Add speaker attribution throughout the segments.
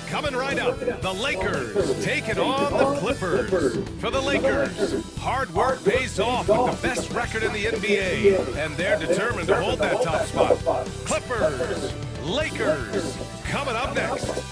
Speaker 1: Coming right up, the Lakers taking on the Clippers. For the Lakers, hard work pays off with the best record in the NBA, and they're determined to hold that top spot. Clippers, Lakers, coming up next.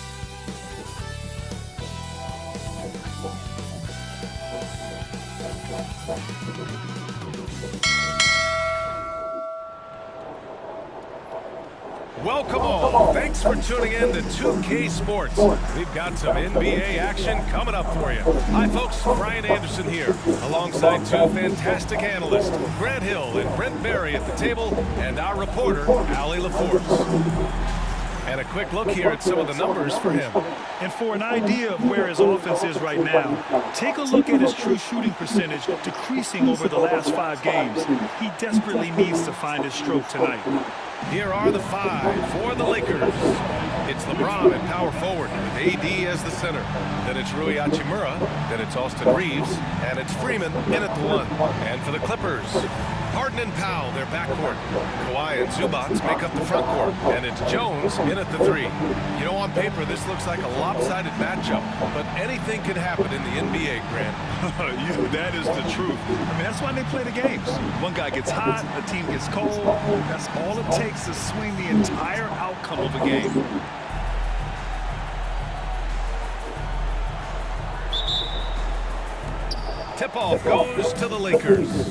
Speaker 1: Welcome all. Thanks for tuning in to 2K Sports. We've got some NBA action coming up for you. Hi folks, Brian Anderson here, alongside two fantastic analysts, Grant Hill and Brent Berry at the table, and our reporter, Allie LaForce. And a quick look here at some of the numbers for him.
Speaker 2: And for an idea of where his offense is right now, take a look at his true shooting percentage decreasing over the last 5 games. He desperately needs to find his stroke tonight.
Speaker 1: Here are the 5 for the Lakers. It's LeBron at power forward with AD as the center. Then it's Rui Hachimura. Then it's Austin Reeves. And it's Freeman in at the 1. And for the Clippers, Harden and Powell, their backcourt. Kawhi and Zubac make up the front court. And it's Jones in at the 3. You know, on paper, this looks like a lopsided matchup. But anything can happen in the NBA, Grant.
Speaker 2: That is the truth. I mean, that's why they play the games. One guy gets hot, the team gets cold. That's all it takes to swing the entire outcome of a game.
Speaker 1: Tip-off goes to the Lakers.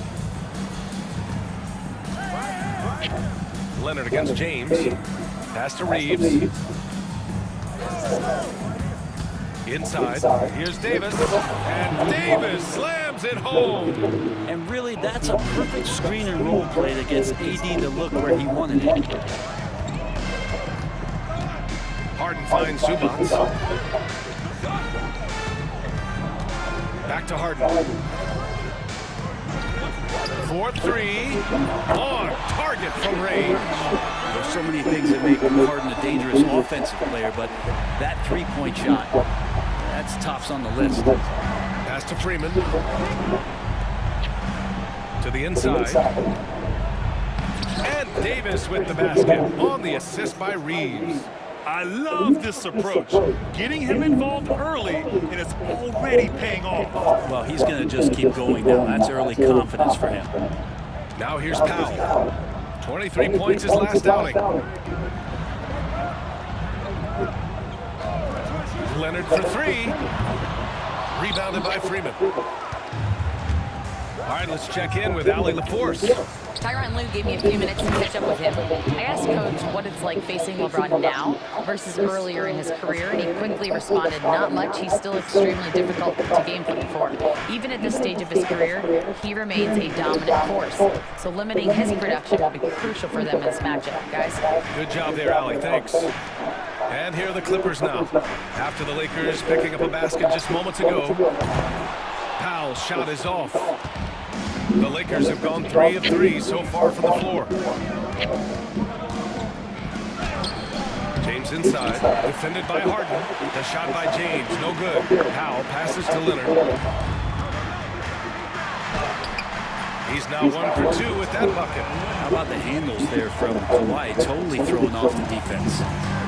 Speaker 1: Leonard against James. Pass to Reeves. Inside. Here's Davis. And Davis slams it home.
Speaker 3: And really, that's a perfect screen and roll play that gets AD to look where he wanted it.
Speaker 1: Harden finds Zubac. Back to Harden. 4-3. On target from range.
Speaker 3: There's so many things that make Harden a dangerous offensive player, but that three-point shot, that's tops on the list.
Speaker 1: Pass to Freeman. To the inside. And Davis with the basket on the assist by Reeves.
Speaker 2: I love this approach. Getting him involved early, and it's already paying off.
Speaker 3: Well, he's going to just keep going now. That's early confidence for him.
Speaker 1: Now here's Powell. 23 points his last outing. Leonard for 3. Rebounded by Freeman. All right, let's check in with Allie LaForce.
Speaker 4: Tyronn Lue gave me a few minutes to catch up with him. I asked Coach what it's like facing LeBron now versus earlier in his career, and he quickly responded, not much. He's still extremely difficult to game plan for. Even at this stage of his career, he remains a dominant force. So limiting his production will be crucial for them in this matchup, guys.
Speaker 1: Good job there, Allie. Thanks. And here are the Clippers now. After the Lakers picking up a basket just moments ago. Powell's shot is off. The Lakers have gone 3 of 3 so far from the floor. James inside, defended by Harden. The shot by James, no good. Powell passes to Leonard. He's now 1 for 2 with that bucket.
Speaker 3: How about the handles there from Kawhi, totally throwing off the defense.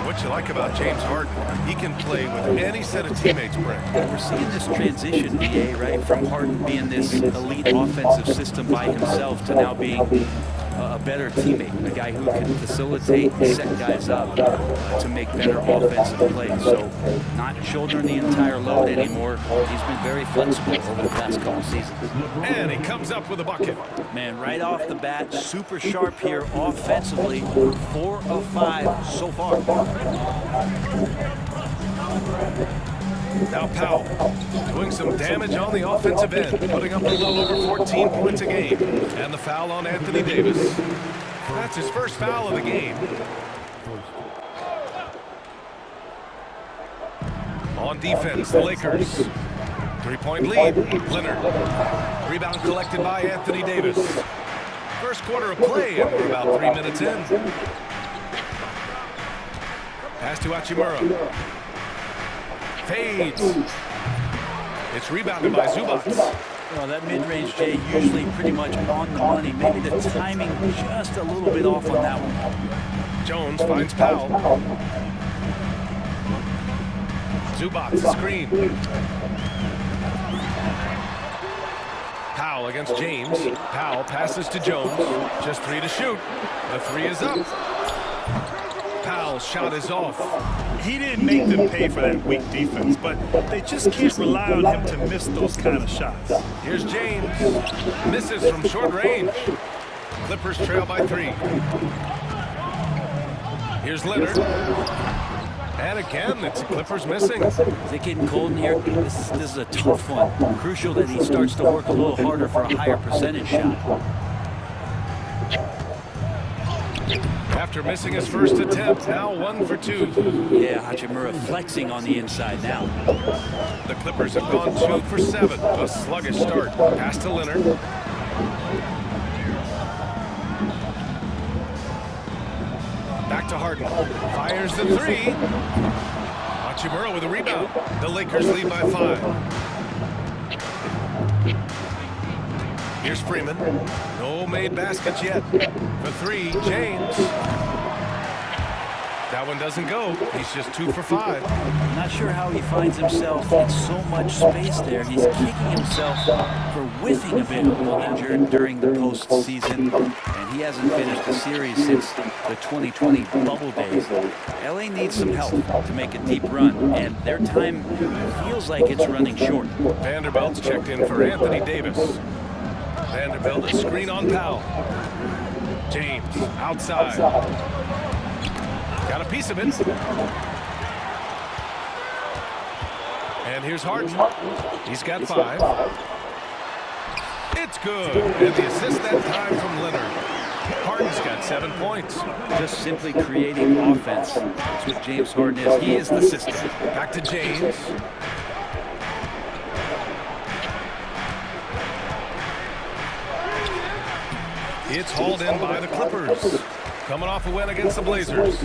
Speaker 1: What you like about James Harden, he can play with any set of teammates, Brent.
Speaker 3: We're seeing this transition, BA, right, from Harden being this elite offensive system by himself to now being a better teammate, a guy who can facilitate and set guys up to make better offensive plays. So not shouldering the entire load anymore. He's been very flexible over the past couple seasons.
Speaker 1: And he comes up with a bucket.
Speaker 3: Man, right off the bat, super sharp here offensively. 4 of 5 so far.
Speaker 1: Now Powell doing some damage on the offensive end, putting up a little over 14 points a game. And the foul on Anthony Davis. That's his first foul of the game. On defense, the Lakers. 3-point lead, Leonard. Rebound collected by Anthony Davis. First quarter of play, and we're about 3 minutes in. Pass to Hachimura. Fades. It's rebounded by Zubac.
Speaker 3: Well, that mid-range, Jay, usually pretty much on the money. Maybe the timing just a little bit off on that one.
Speaker 1: Jones finds Powell. Zubac's screen. Powell against James. Powell passes to Jones. Just 3 to shoot. The 3 is up. Powell's shot is off.
Speaker 2: He didn't make them pay for that weak defense, but they just can't rely on him to miss those kind of shots.
Speaker 1: Here's James. Misses from short range. Clippers trail by 3. Here's Leonard. And again, it's the Clippers missing.
Speaker 3: Is it getting cold in here? This is a tough one. Crucial that he starts to work a little harder for a higher percentage shot.
Speaker 1: After missing his first attempt, now 1 for 2.
Speaker 3: Yeah, Hachimura flexing on the inside now.
Speaker 1: The Clippers have gone 2 for 7. A sluggish start. Pass to Leonard. Back to Harden. Fires the 3. Hachimura with a rebound. The Lakers lead by 5. Here's Freeman. No made baskets yet. For 3, James. That one doesn't go. He's just 2 for 5.
Speaker 3: I'm not sure how he finds himself in so much space there. He's kicking himself for whiffing a bit while injured during the postseason. And he hasn't finished the series since the 2020 bubble days. LA needs some help to make a deep run, and their time feels like it's running short.
Speaker 1: Vanderbilt's checked in for Anthony Davis. Vanderbilt, a screen on Powell. James, outside. Got a piece of it. And here's Harden. He's got 5. It's good. And the assist that time from Leonard. Harden's got 7 points.
Speaker 3: Just simply creating offense. That's what James Harden is. He is the system.
Speaker 1: Back to James. It's hauled in by the Clippers. Coming off a win against the Blazers.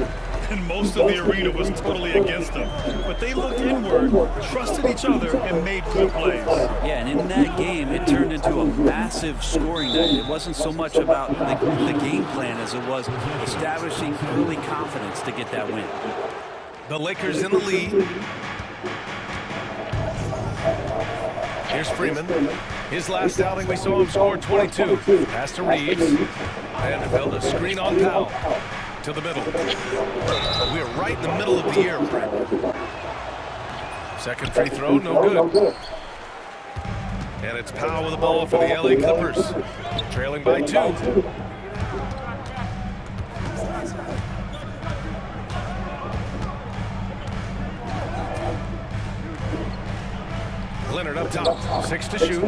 Speaker 2: And most of the arena was totally against them. But they looked inward, trusted each other, and made good plays.
Speaker 3: Yeah, and in that game, it turned into a massive scoring night. It wasn't so much about the game plan as it was establishing early confidence to get that win.
Speaker 1: The Lakers in the lead. Here's Freeman. His last outing, we saw him score 22. Pass to Reeves. Vanderbilt, a screen on Powell. To the middle. We're right in the middle of the year, Brent. Second free throw, no good. And it's Powell with the ball for the LA Clippers. Trailing by 2. Leonard up top. 6 to shoot.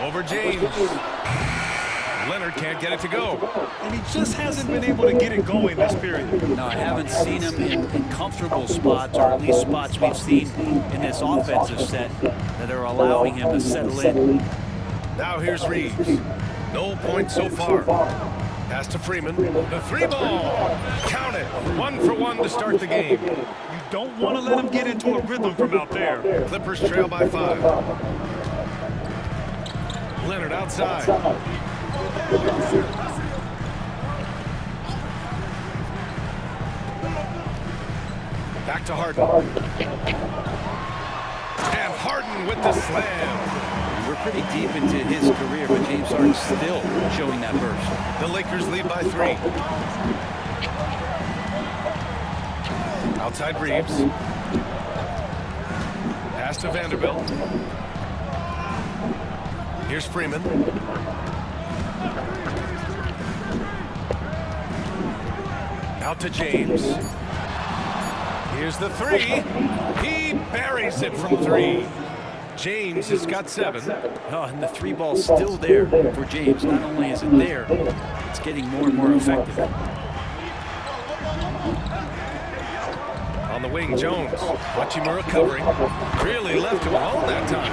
Speaker 1: Over James. Leonard can't get it to go.
Speaker 2: And he just hasn't been able to get it going this period.
Speaker 3: No, I haven't seen him in comfortable spots, or at least spots we've seen in this offensive set that are allowing him to settle in.
Speaker 1: Now here's Reeves. No points so far. Pass to Freeman. The 3 ball. Count it. 1 for 1 to start the game.
Speaker 2: You don't want to let him get into a rhythm from out there.
Speaker 1: Clippers trail by 5. Leonard outside. Back to Harden. And Harden with the slam.
Speaker 3: We're pretty deep into his career, but James Harden's still showing that burst.
Speaker 1: The Lakers lead by 3. Outside Reeves. Pass to Vanderbilt. Here's Freeman. Out to James. Here's the 3. He buries it from 3. James has got 7.
Speaker 3: Oh, and the 3 ball's still there for James. Not only is it there, it's getting more and more effective.
Speaker 1: On the wing, Jones. Hachimura covering. Really left him alone that time.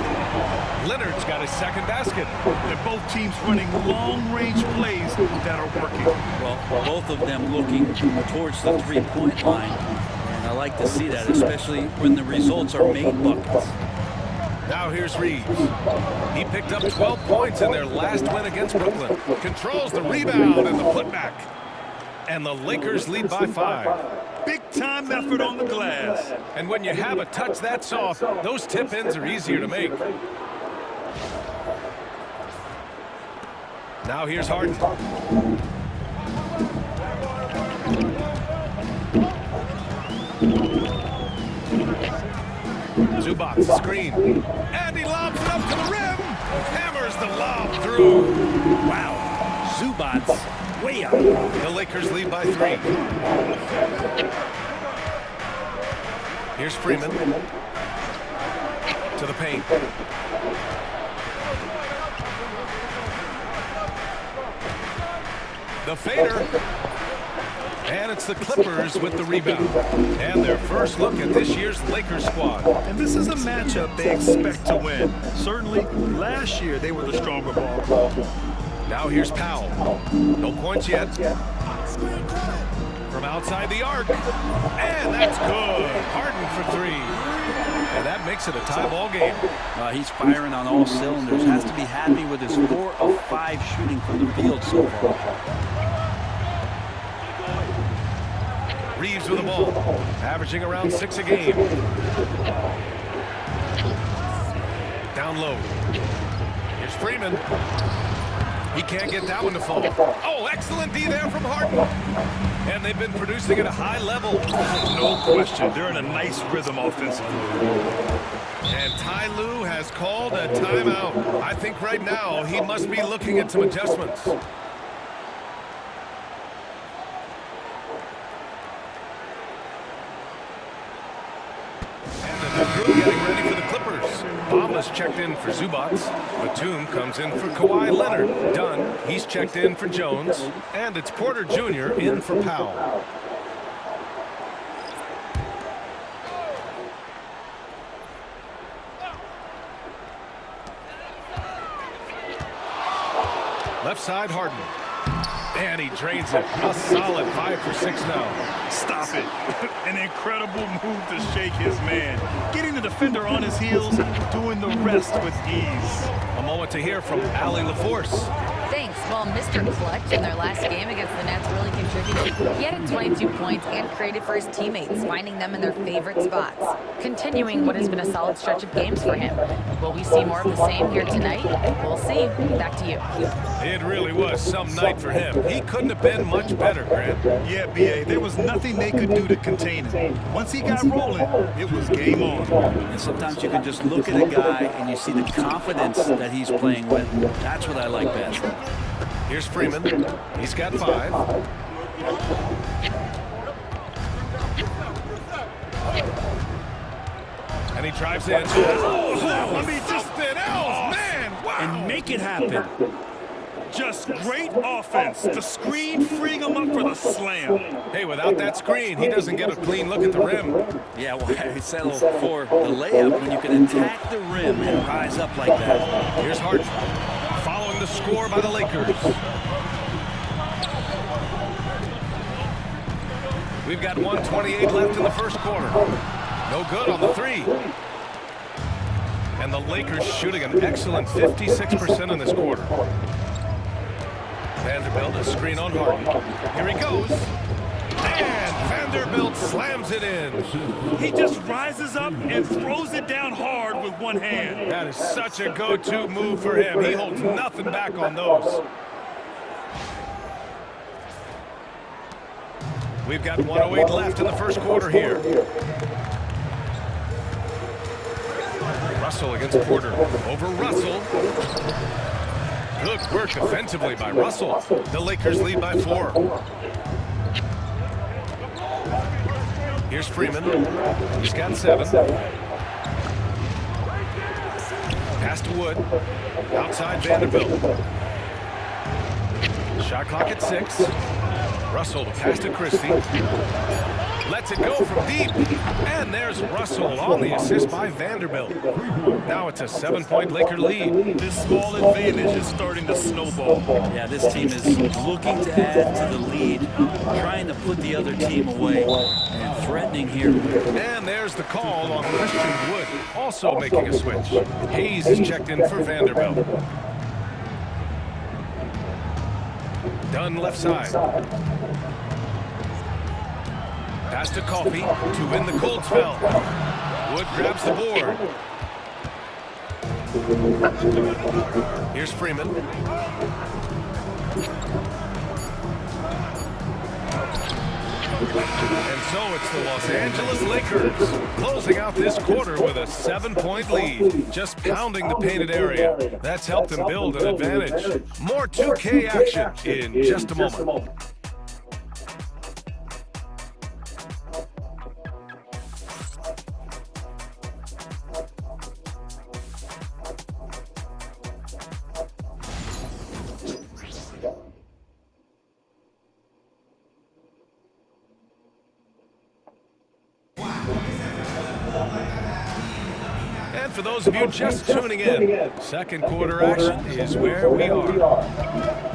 Speaker 1: Leonard's got his second basket.
Speaker 2: They're both teams running long-range plays that are working.
Speaker 3: Well, both of them looking towards the three-point line. And I like to see that, especially when the results are made buckets.
Speaker 1: Now here's Reeves. He picked up 12 points in their last win against Brooklyn. Controls the rebound and the putback. And the Lakers lead by 5.
Speaker 2: Big-time effort on the glass.
Speaker 1: And when you have a touch that soft, those tip-ins are easier to make. Now here's Harden. Zubac, screen. And he lobs it up to the rim. Hammers the lob through.
Speaker 3: Wow. Zubac way up.
Speaker 1: The Lakers lead by 3. Here's Freeman. To the paint. The fader. And it's the Clippers with the rebound. And their first look at this year's Lakers squad.
Speaker 2: And this is a matchup they expect to win. Certainly, last year they were the stronger ball club.
Speaker 1: Now here's Powell. No points yet. From outside the arc. And that's good. Harden for 3. And that makes it a tie ball game.
Speaker 3: He's firing on all cylinders. Has to be happy with his 4 of 5 shooting from the field so far.
Speaker 1: Reeves with the ball, averaging around 6 a game. Down low. Here's Freeman. He can't get that one to fall. Oh, excellent D there from Harden. And they've been producing at a high level.
Speaker 2: No question. They're in a nice rhythm offensively.
Speaker 1: And Ty Lue has called a timeout. I think right now he must be looking at some adjustments. Crew getting ready for the Clippers. Bamba's checked in for Zubac. Batum comes in for Kawhi Leonard. Dunn, he's checked in for Jones. And it's Porter Jr. in for Powell. Left side, Harden. And he drains it. A solid 5 for 6 now.
Speaker 2: Stop it. An incredible move to shake his man. Getting the defender on his heels, doing the rest with ease.
Speaker 1: A moment to hear from Allie LaForce.
Speaker 4: Thanks. Well, Mr. Clutch in their last game against the Nets really contributed. He had 22 points and created for his teammates, finding them in their favorite spots. Continuing what has been a solid stretch of games for him. Will we see more of the same here tonight? We'll see. Back to you.
Speaker 1: It really was some night for him. He couldn't have been much better, Grant.
Speaker 2: Yeah, B.A., there was nothing they could do to contain him. Once he got rolling, it was game on.
Speaker 3: And sometimes you can just look at a guy and you see the confidence that he's playing with. That's what I like best.
Speaker 1: Here's Freeman. He's got 5. And he drives in. Oh, I mean, just an else, man. Wow.
Speaker 2: And make it happen. Just great offense. The screen freeing him up for the slam.
Speaker 1: Hey, without that screen, he doesn't get a clean look at the rim.
Speaker 3: Yeah, why settle for the layup when you can attack the rim and rise up like that?
Speaker 1: Here's Harden. Following the score by the Lakers. We've got 1:28 left in the first quarter. No good on the 3. And the Lakers shooting an excellent 56% in this quarter. Vanderbilt, a screen on Harden. Here he goes. And Vanderbilt slams it in.
Speaker 2: He just rises up and throws it down hard with one hand.
Speaker 1: That is such a go-to move for him. He holds nothing back on those. We've got 1:08 left in the first quarter here. Russell against Porter. Over Russell. Good work defensively by Russell. The Lakers lead by 4. Here's Freeman. He's got 7. Pass to Wood. Outside Vanderbilt. Shot clock at 6. Russell to pass to Christie. Lets it go from deep. And there's Russell on the assist by Vanderbilt. Now it's a 7-point Laker lead.
Speaker 2: This small advantage is starting to snowball.
Speaker 3: Yeah, this team is looking to add to the lead, trying to put the other team away, and threatening here.
Speaker 1: And there's the call on Christian Wood, also making a switch. Hayes is checked in for Vanderbilt. Dunn left side. Pass to Coffee to win the cold spell. Wood grabs the board. Here's Freeman. And so it's the Los Angeles Lakers closing out this quarter with a 7-point lead, just pounding the painted area. That's helped them build an advantage. More 2K action in just a moment. And for those of you just tuning in, second quarter action is where we are.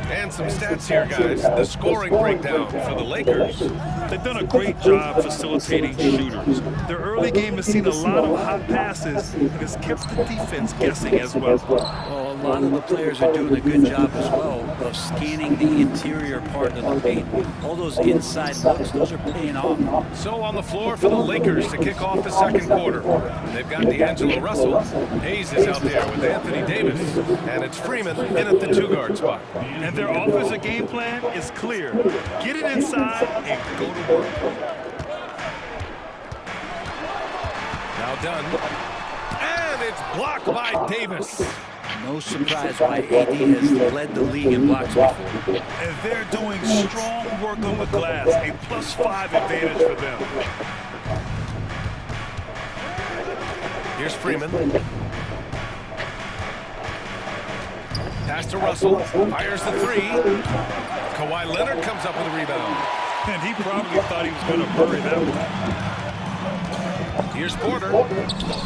Speaker 1: And some stats here, guys. The scoring breakdown for the Lakers.
Speaker 2: They've done a great job facilitating shooters. Their early game has seen a lot of hot passes and has kept the defense guessing as well.
Speaker 3: Well, a lot of the players are doing a good job as well of scanning the interior part of the paint. All those inside looks, those are paying off.
Speaker 1: So on the floor for the Lakers to kick off the second quarter. They've got D'Angelo Russell. Hayes is out there with Anthony Davis. And it's Freeman in at the 2-guard spot.
Speaker 2: And their offensive game plan is clear. Get it inside and go to work.
Speaker 1: Now done. And it's blocked by Davis.
Speaker 3: No surprise why AD has led the league in blocks before.
Speaker 2: And they're doing strong work on the glass, a +5 advantage for them.
Speaker 1: Here's Freeman. Pass to Russell. Fires the 3. Kawhi Leonard comes up with a rebound.
Speaker 2: And he probably thought he was going to bury that one.
Speaker 1: Here's Porter.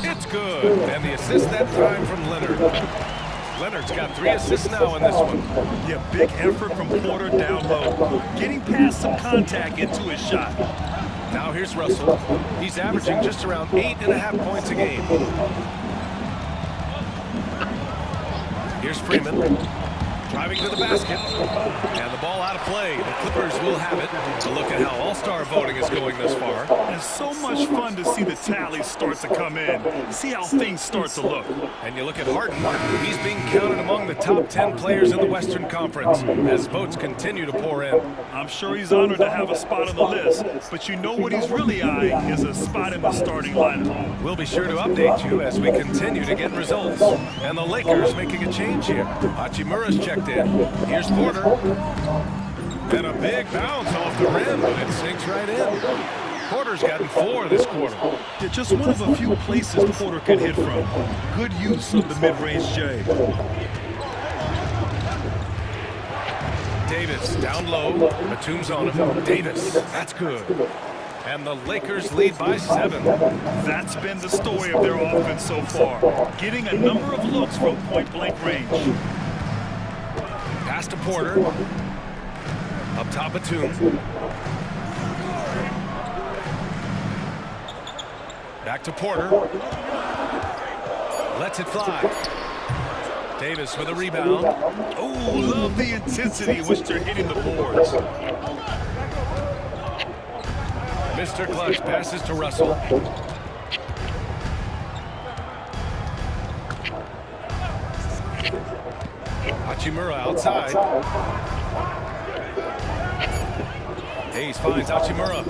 Speaker 1: It's good. And the assist that time from Leonard. Leonard's got 3 assists now in this one.
Speaker 2: Yeah, big effort from Porter down low. Getting past some contact into his shot.
Speaker 1: Now here's Russell. He's averaging just around 8.5 points a game. Here's Freeman. Driving to the basket. And the ball out of play. The Clippers will have it. A look at how all-star voting is going this far.
Speaker 2: It's so much fun to see the tallies start to come in. See how things start to look.
Speaker 1: And you look at Harden. He's being counted among the top 10 players in the Western Conference as votes continue to pour in.
Speaker 2: I'm sure he's honored to have a spot on the list, but you know what he's really eyeing is a spot in the starting lineup.
Speaker 1: We'll be sure to update you as we continue to get results. And the Lakers making a change here. Hachimura's checked in. Here's Porter. And a big bounce off the rim, but it sinks right in. Porter's gotten 4 this quarter.
Speaker 2: They're just one of a few places Porter can hit from. Good use of the mid-range J.
Speaker 1: Davis down low. Batum's on him. Davis, that's good. And the Lakers lead by 7.
Speaker 2: That's been the story of their offense so far. Getting a number of looks from point-blank range.
Speaker 1: Pass to Porter. Up top, Batum. Back to Porter. Lets it fly. Davis with a rebound.
Speaker 2: Oh, love the intensity in which they're hitting the boards.
Speaker 1: Mr. Clutch passes to Russell. Hachimura outside. Hayes finds Hachimura.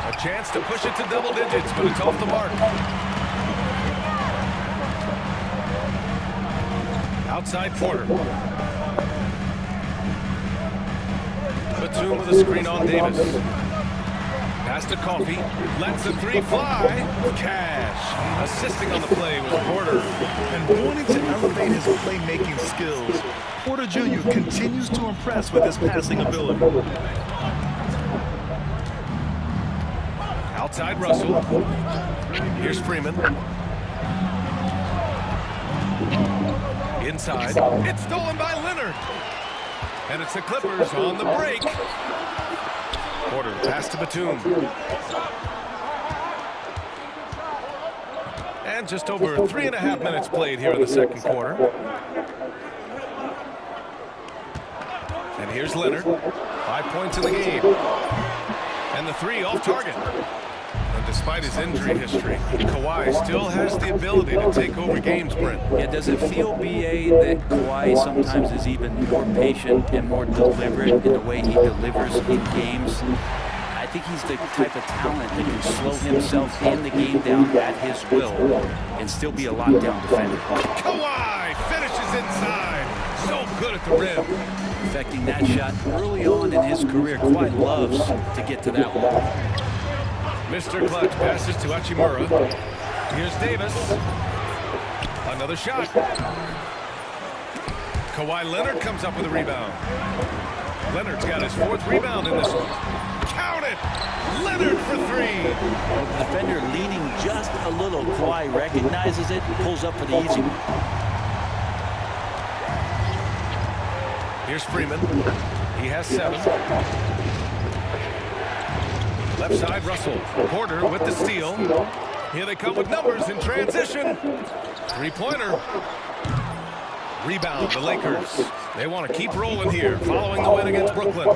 Speaker 1: A chance to push it to double digits, but it's off the mark. Outside Porter. Batum with a screen on Davis. Pass to Coffee. Lets the 3 fly. Cash. Assisting on the play was Porter.
Speaker 2: And wanting to elevate his playmaking skills, Porter Jr. continues to impress with his passing ability.
Speaker 1: Outside Russell. Here's Freeman. Inside. It's stolen by Leonard. And it's the Clippers on the break. Porter pass to Batum. And just over 3.5 minutes played here in the second quarter. And here's Leonard. 5 points in the game. And the the three off target. And despite his injury history, Kawhi still has the ability to take over games, Brent.
Speaker 3: Yeah, does it feel, B.A., that Kawhi sometimes is even more patient and more deliberate in the way he delivers in games? I think he's the type of talent that can slow himself and the game down at his will and still be a lockdown defender.
Speaker 1: Kawhi finishes inside. So good at the rim.
Speaker 3: Affecting that shot early on in his career. Kawhi loves to get to that one.
Speaker 1: Mr. Clutch passes to Hachimura. Here's Davis. Another shot. Kawhi Leonard comes up with a rebound. Leonard's got his 4th rebound in this one. Count it! Leonard for 3.
Speaker 3: Well, the defender leaning just a little. Kawhi recognizes it, pulls up for the easy one.
Speaker 1: Here's Freeman. He has 7. Left side, Russell. Porter with the steal. Here they come with numbers in transition. 3-pointer. Rebound, the Lakers. They want to keep rolling here, following the win against Brooklyn.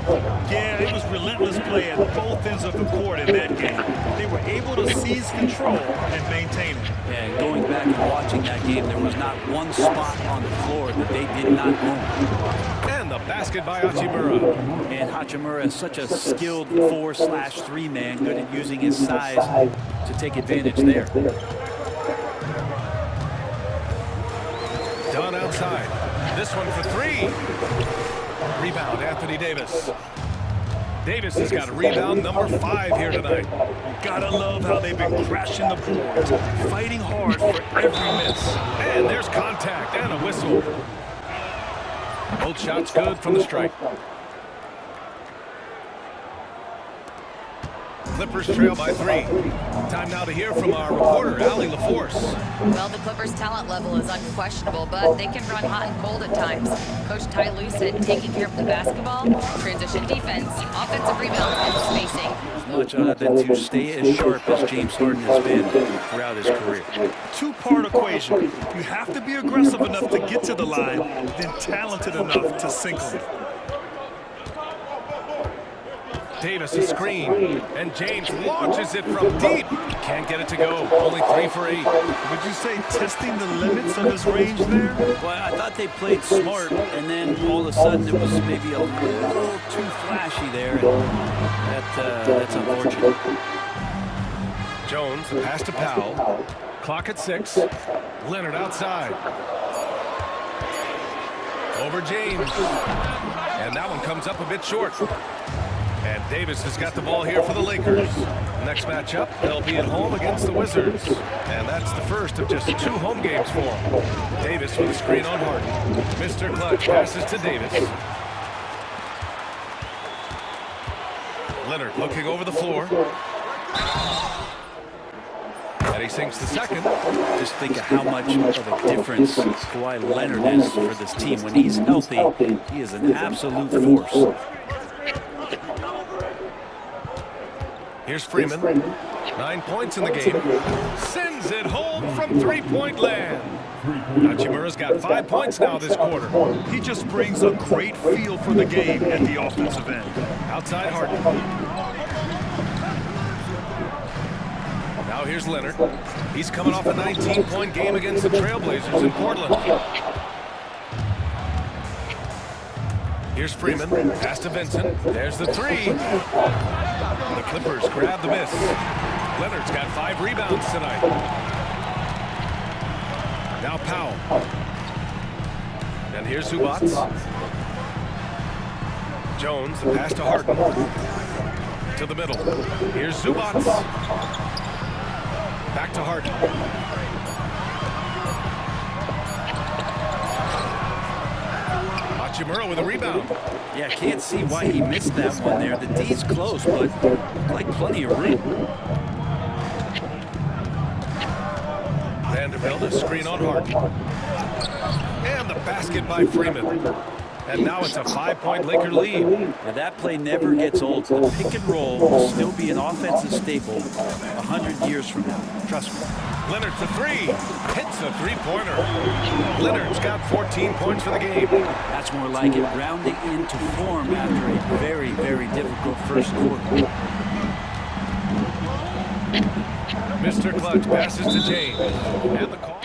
Speaker 2: Yeah, it was relentless play at both ends of the court in that game. They were able to seize control and maintain it.
Speaker 3: And going back and watching that game, there was not one spot on the floor that they did not own.
Speaker 1: And the basket by Hachimura.
Speaker 3: And Hachimura is such a skilled 4/3 man, good at using his size to take advantage there.
Speaker 1: Dunn outside. This one for 3. Rebound, Anthony Davis. Davis has got a rebound number 5 here tonight.
Speaker 2: Gotta love how they've been crashing the boards, fighting hard for every miss.
Speaker 1: And there's contact and a whistle. Both shots good from the strike. Clippers trail by 3. Time now to hear from our reporter, Allie LaForce.
Speaker 4: Well, the Clippers' talent level is unquestionable, but they can run hot and cold at times. Coach Ty Lue said taking care of the basketball, transition defense, offensive rebounds, and spacing.
Speaker 3: Much other than to stay as sharp as James Harden has been throughout his career.
Speaker 2: 2-part equation. You have to be aggressive enough to get to the line, then talented enough to sink on it.
Speaker 1: Davis a screen, and James launches it from deep. Can't get it to go. Only 3 for 8.
Speaker 2: Would you say testing the limits of his range there?
Speaker 3: Well, I thought they played smart, and then all of a sudden it was maybe a little too flashy there. That's unfortunate.
Speaker 1: Jones, the pass to Powell. Clock at 6. Leonard outside. Over James. And that one comes up a bit short. And Davis has got the ball here for the Lakers. Next matchup, they'll be at home against the Wizards. And that's the first of just 2 home games for them. Davis with a screen on Harden. Mr. Clutch passes to Davis. Leonard looking over the floor. And he sinks the second.
Speaker 3: Just think of how much of a difference Kawhi Leonard is for this team. When he's healthy, he is an absolute force.
Speaker 1: Here's Freeman. 9 points in the game. Sends it home from 3-point land. Hachimura's got 5 points now this quarter.
Speaker 2: He just brings a great feel for the game at the offensive end.
Speaker 1: Outside Harden. Now here's Leonard. He's coming off a 19-point game against the Trailblazers in Portland. Here's Freeman. Pass to Vincent. There's the 3. The Clippers grab the miss. Leonard's got 5 rebounds tonight. Now Powell. And here's Zubac. Jones, the pass to Harden. To the middle. Here's Zubac. Back to Harden. Hachimura with a rebound.
Speaker 3: Yeah, can't see why he missed that one there. The D's close, but like plenty of room.
Speaker 1: Vanderbilt, a screen on Harden. And the basket by Freeman. And now it's a 5-point Laker lead.
Speaker 3: Now that play never gets old. The pick and roll will still be an offensive staple 100 years from now. Trust me.
Speaker 1: Leonard for 3. Hits a 3-pointer. Leonard's got 14 points for the game.
Speaker 3: That's more like it. Rounding into form after a very, very difficult first quarter.
Speaker 1: Mr. Clutch passes to James. And the call.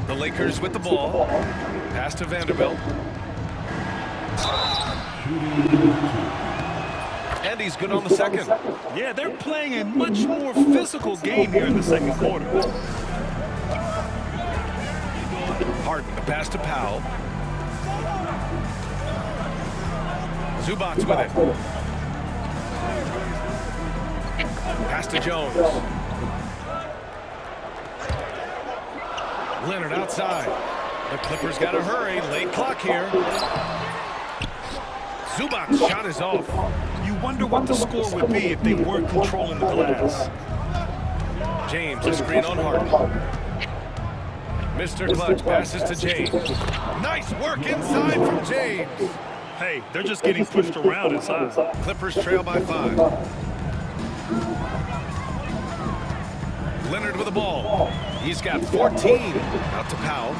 Speaker 1: The Lakers with the ball. Pass to Vanderbilt. And he's good on the second.
Speaker 2: Yeah, they're playing a much more physical game here in the second quarter.
Speaker 1: Harden, the pass to Powell. Zubac with it. Pass to Jones. Leonard outside. The Clippers got to hurry. Late clock here. Zubac's shot is off.
Speaker 2: You wonder what the score would be if they weren't controlling the glass.
Speaker 1: James, a screen on Harden. Mr. Clutch passes to James. Nice work inside from James.
Speaker 2: Hey, they're just getting pushed around inside.
Speaker 1: Clippers trail by 5. Leonard with the ball. He's got 14. Out to Powell.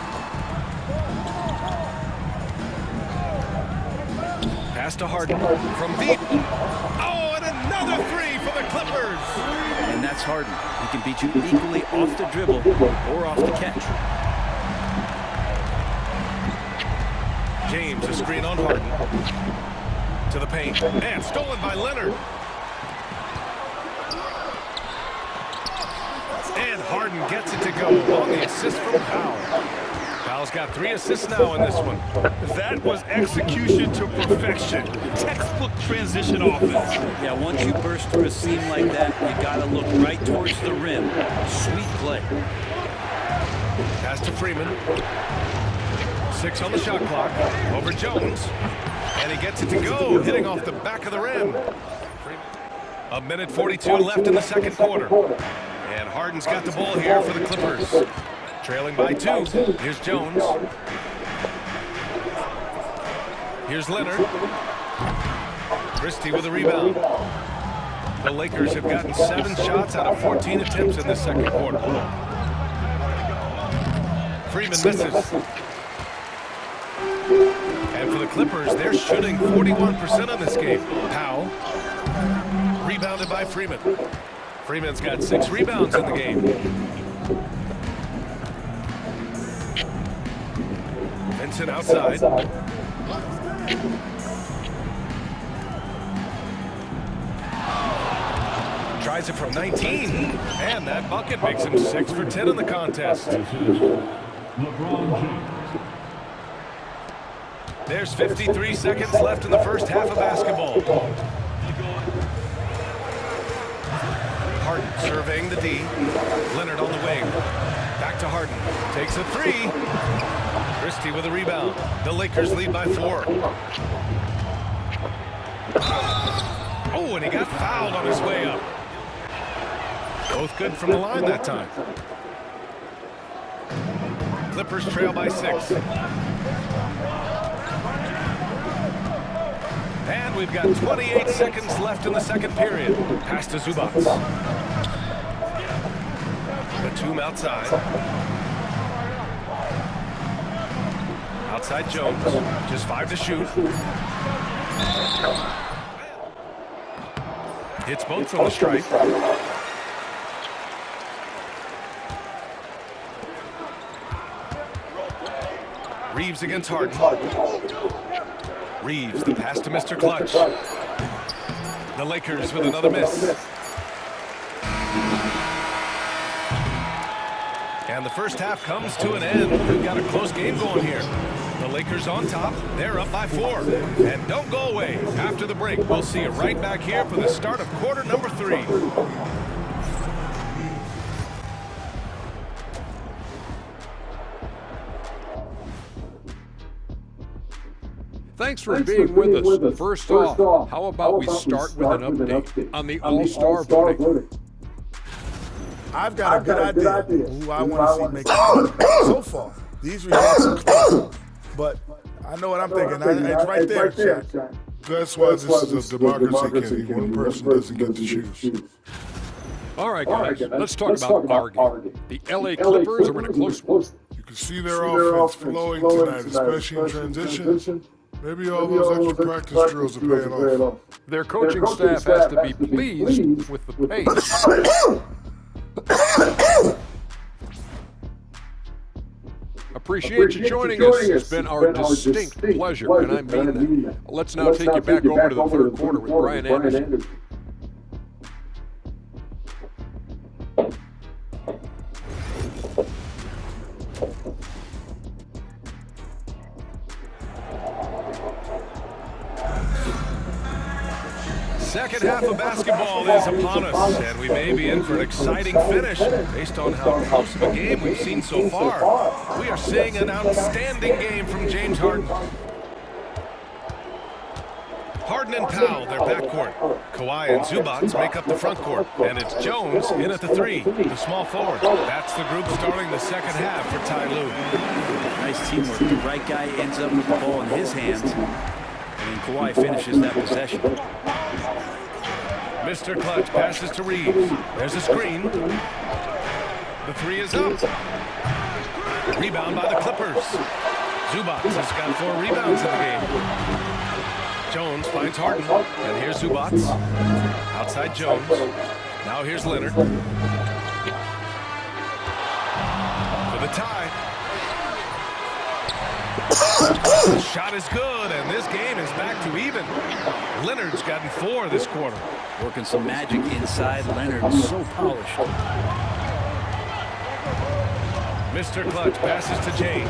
Speaker 1: Pass to Harden from deep. Oh, and another three for the Clippers.
Speaker 3: And that's Harden. He can beat you equally off the dribble or off the catch.
Speaker 1: James, a screen on Harden. To the paint. And stolen by Leonard. And Harden gets it to go on the assist from Powell. Powell's got 3 assists now in this one.
Speaker 2: That was execution to perfection. Textbook transition offense.
Speaker 3: Yeah, once you burst through a seam like that, you got to look right towards the rim. Sweet play.
Speaker 1: Pass to Freeman. 6 on the shot clock. Over Jones. And he gets it to go, hitting off the back of the rim. A minute 42 left in the second quarter. And Harden's got the ball here for the Clippers. Trailing by 2. Here's Jones. Here's Leonard. Christie with a rebound. The Lakers have gotten 7 shots out of 14 attempts in the second quarter. Freeman misses. And for the Clippers, they're shooting 41% on this game. Powell. Rebounded by Freeman. Freeman's got 6 rebounds in the game. Vincent outside. Tries it from 19. And that bucket makes him 6 for 10 in the contest. There's 53 seconds left in the first half of basketball. Harden surveying the D. Leonard on the wing. Back to Harden. Takes a 3. Christie with a rebound. The Lakers lead by 4. Oh, and he got fouled on his way up. Both good from the line that time. Clippers trail by 6. And we've got 28 seconds left in the second period. Pass to Zubac. Batum outside. Outside Jones. Just 5 to shoot. Hits both from the stripe. Reeves against Harden. Reeves, the pass to Mr. Clutch. The Lakers with another miss. And the first half comes to an end. We've got a close game going here. The Lakers on top. They're up by 4. And don't go away. After the break, we'll see you right back here for the start of quarter number 3.
Speaker 5: Thanks for being with us. First off, how about we start with an update on the All-Star voting?
Speaker 6: I've got a good idea who I want to see make it. So far, these results are close, but I know what I'm thinking. It's right there, Shaq.
Speaker 7: That's why this is a democracy, Kenny. One person doesn't get to choose.
Speaker 5: All right, guys, let's talk about our game. The LA Clippers are in a close one.
Speaker 7: You can see their offense flowing tonight, especially in transition. Maybe all those extra practice drills are paying off.
Speaker 5: Their coaching staff has to be pleased with the pace. Appreciate you joining us. It's been our distinct pleasure, and I mean that. Let's now take you back over to the third quarter with Brian Anderson.
Speaker 1: Second half of basketball is upon us, and we may be in for an exciting finish based on how close of a game we've seen so far. We are seeing an outstanding game from James Harden. Harden and Powell, their backcourt. Kawhi and Zubac make up the front court, and it's Jones in at the 3, the small forward. That's the group starting the second half for Ty Lue.
Speaker 3: Nice teamwork. The right guy ends up with the ball in his hands, and Kawhi finishes that possession.
Speaker 1: Mr. Clutch passes to Reeves. There's a screen. The 3 is up. Rebound by the Clippers. Zubac has got 4 rebounds in the game. Jones finds Harden, and here's Zubac. Outside Jones. Now here's Leonard. For the tie. The shot is good, and this game is back to even. Leonard's gotten 4 this quarter.
Speaker 3: Working some magic inside. Leonard's so polished.
Speaker 1: Mr. Clutch passes to James.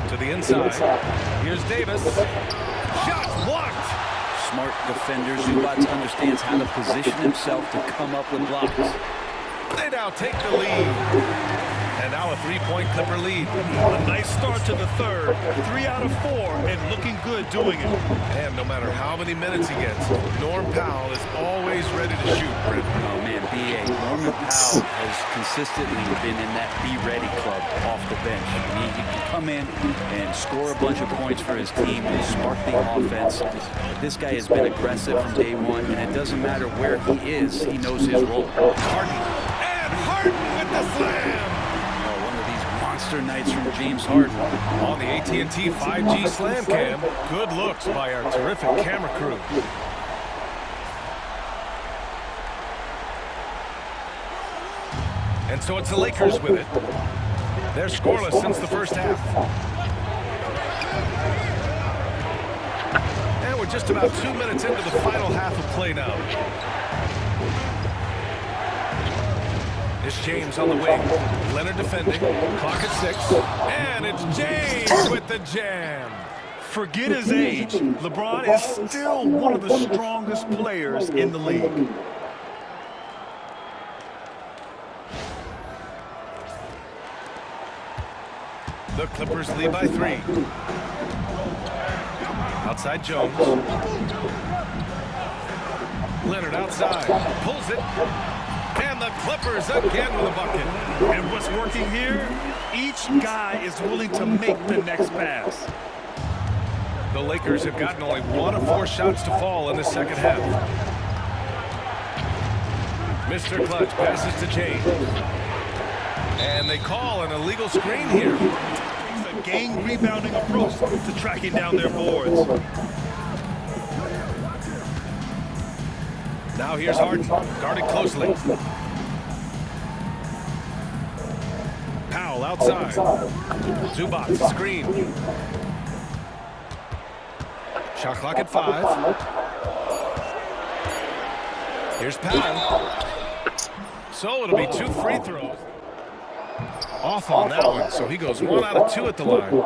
Speaker 1: To the inside. Here's Davis. Shot blocked.
Speaker 3: Smart defender. Zubac understands how to position himself to come up with blocks.
Speaker 1: They now take the lead. And now a 3-point Clipper lead.
Speaker 2: A nice start to the third. 3 out of 4 and looking good doing it.
Speaker 1: And no matter how many minutes he gets, Norm Powell is always ready to shoot, Brent.
Speaker 3: Oh, man, B.A. Norman Powell has consistently been in that be-ready club off the bench. I mean, he can come in and score a bunch of points for his team and spark the offense. This guy has been aggressive from day one, and it doesn't matter where he is, he knows his role.
Speaker 1: Harden. And Harden with the slam.
Speaker 3: Monster nights from James Harden.
Speaker 1: On the AT&T 5G Slam Cam, good looks by our terrific camera crew. And so it's the Lakers with it. They're scoreless since the first half. And we're just about 2 minutes into the final half of play now. It's James on the wing. Leonard defending. Clock at 6. And it's James with the jam.
Speaker 2: Forget his age. LeBron is still one of the strongest players in the league.
Speaker 1: The Clippers lead by 3. Outside Jones. Leonard outside. Pulls it. And the Clippers again with a bucket.
Speaker 2: And what's working here? Each guy is willing to make the next pass.
Speaker 1: The Lakers have gotten only 1 of 4 shots to fall in the second half. Mr. Clutch passes to James. And they call an illegal screen here.
Speaker 2: It's a gang rebounding approach to tracking down their boards.
Speaker 1: Now here's Harden, guarded closely. Powell outside. Zubac, screen. Shot clock at 5. Here's Powell. So it'll be 2 free throws. Off on that one, so he goes 1 out of 2 at the line.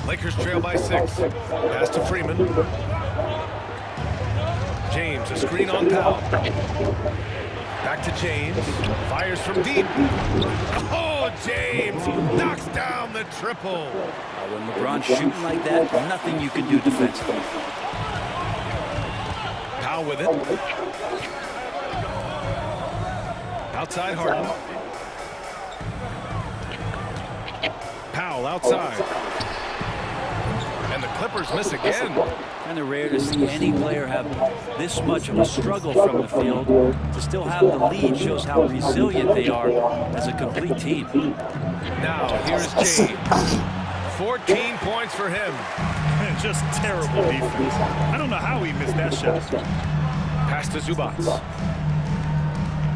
Speaker 1: Lakers trail by 6. Pass to Freeman. James, a screen on Powell. Back to James. Fires from deep. Oh, James knocks down the triple.
Speaker 3: When LeBron's shooting like that, nothing you can do defensively.
Speaker 1: Powell with it. Outside Harden. Powell outside. And the Clippers miss again.
Speaker 3: Kind of rare to see any player have this much of a struggle from the field. To still have the lead shows how resilient they are as a complete team.
Speaker 1: Now, here's James. 14 points for him.
Speaker 2: And just terrible defense. I don't know how he missed that shot.
Speaker 1: Pass to Zubac.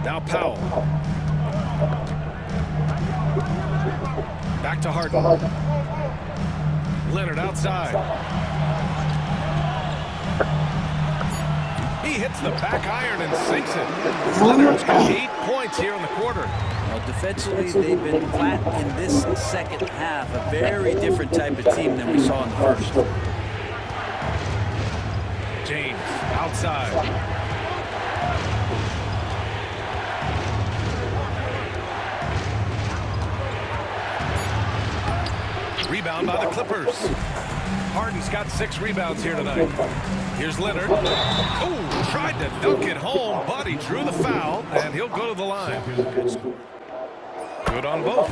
Speaker 1: Now Powell. Back to Harden. Leonard outside. He hits the back iron and sinks it. Leonard's got 8 points here in the quarter.
Speaker 3: Well, defensively, they've been flat in this second half. A very different type of team than we saw in the first.
Speaker 1: James outside. Rebound by the Clippers. Harden's got 6 rebounds here tonight. Here's Leonard. Oh, tried to dunk it home, but he drew the foul, and he'll go to the line. Good on both.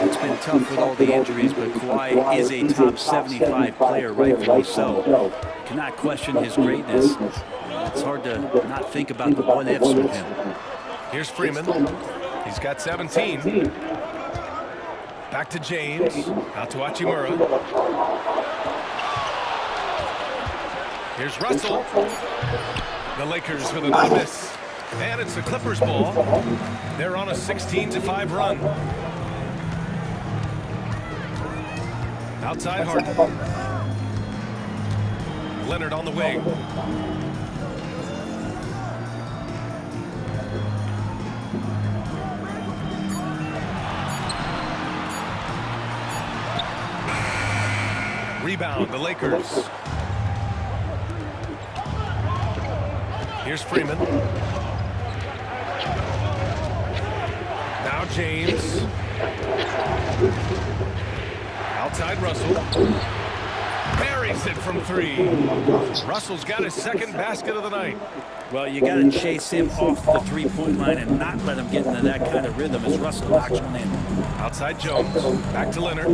Speaker 3: It's been tough with all the injuries, but Kawhi is a top 75 player, rightfully so. Cannot question his greatness. It's hard to not think about the what-ifs with him.
Speaker 1: Here's Freeman. He's got 17. Back to James. Out to Hachimura. Here's Russell. The Lakers with another miss. And it's the Clippers ball. They're on a 16-5 run. Outside Harden. Leonard on the wing. Rebound, the Lakers. Here's Freeman. Now James. Outside Russell. Buries it from 3. Russell's got his second basket of the night.
Speaker 3: Well, you got to chase him off the three-point line and not let him get into that kind of rhythm as Russell knocks one in.
Speaker 1: Outside Jones. Back to Leonard.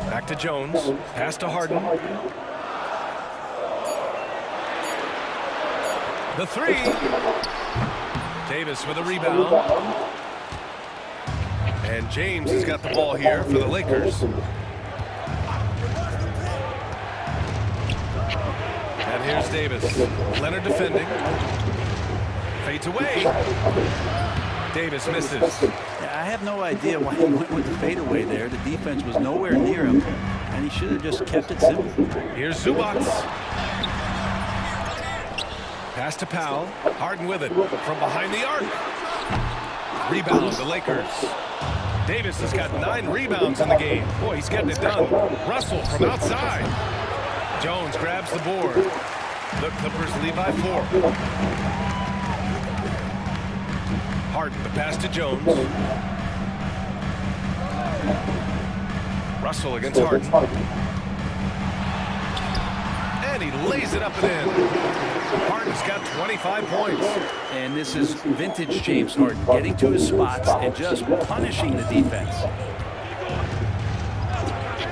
Speaker 1: Back to Jones. Pass to Harden. The 3. Davis with a rebound. And James has got the ball here for the Lakers. And here's Davis. Leonard defending. Fades away. Davis misses.
Speaker 3: Yeah, I have no idea why he went with the fadeaway there. The defense was nowhere near him, and he should have just kept it simple.
Speaker 1: Here's Zubac. Pass to Powell. Harden with it from behind the arc. Rebound, the Lakers. Davis has got 9 rebounds in the game. Boy, he's getting it done. Russell from outside. Jones grabs the board. The Clippers lead by 4. Harden, the pass to Jones. Russell against Harden. And he lays it up and in. Harden's got 25 points.
Speaker 3: And this is vintage James Harden, getting to his spots and just punishing the defense.